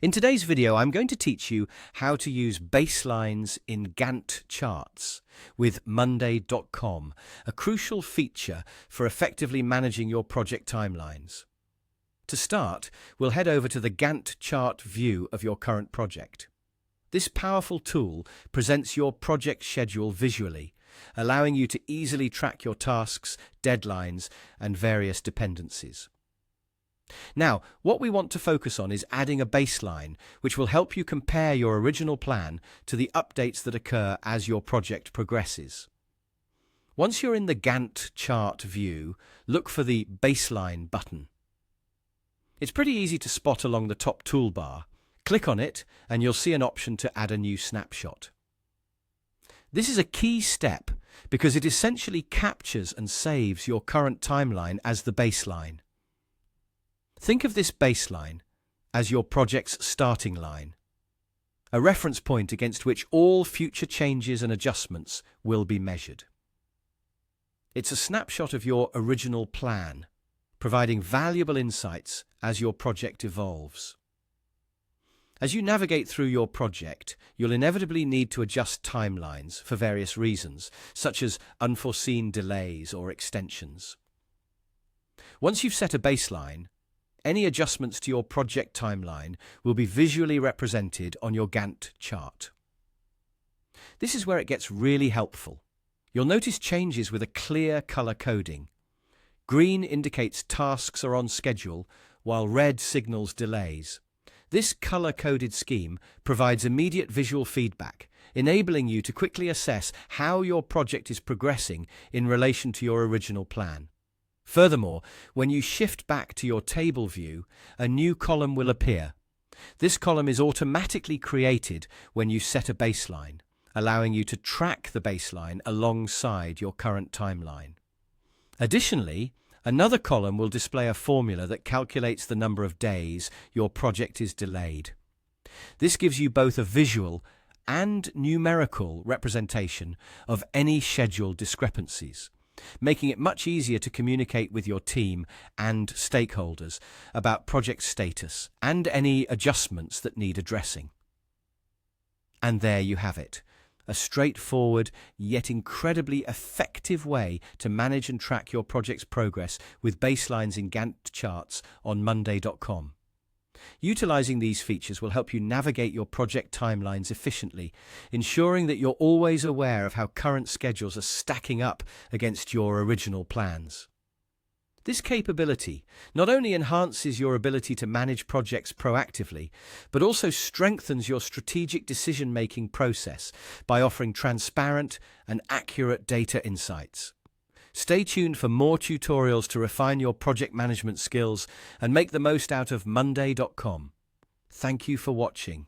In today's video, I'm going to teach you how to use baselines in Gantt Charts with Monday.com, a crucial feature for effectively managing your project timelines. To start, we'll head over to the Gantt chart view of your current project. This powerful tool presents your project schedule visually, allowing you to easily track your tasks, deadlines, and various dependencies. Now, what we want to focus on is adding a baseline, which will help you compare your original plan to the updates that occur as your project progresses. Once you're in the Gantt chart view, look for the Baseline button. It's pretty easy to spot along the top toolbar. Click on it, and you'll see an option to add a new snapshot. This is a key step because it essentially captures and saves your current timeline as the baseline. Think of this baseline as your project's starting line, a reference point against which all future changes and adjustments will be measured. It's a snapshot of your original plan, providing valuable insights as your project evolves. As you navigate through your project, you'll inevitably need to adjust timelines for various reasons, such as unforeseen delays or extensions. Once you've set a baseline, any adjustments to your project timeline will be visually represented on your Gantt chart. This is where it gets really helpful. You'll notice changes with a clear color coding. Green indicates tasks are on schedule, while red signals delays. This color-coded scheme provides immediate visual feedback, enabling you to quickly assess how your project is progressing in relation to your original plan. Furthermore, when you shift back to your table view, a new column will appear. This column is automatically created when you set a baseline, allowing you to track the baseline alongside your current timeline. Additionally, another column will display a formula that calculates the number of days your project is delayed. This gives you both a visual and numerical representation of any scheduled discrepancies, making it much easier to communicate with your team and stakeholders about project status and any adjustments that need addressing. And there you have it, a straightforward yet incredibly effective way to manage and track your project's progress with baselines in Gantt charts on Monday.com. Utilizing these features will help you navigate your project timelines efficiently, ensuring that you're always aware of how current schedules are stacking up against your original plans. This capability not only enhances your ability to manage projects proactively, but also strengthens your strategic decision-making process by offering transparent and accurate data insights. Stay tuned for more tutorials to refine your project management skills and make the most out of Monday.com. Thank you for watching.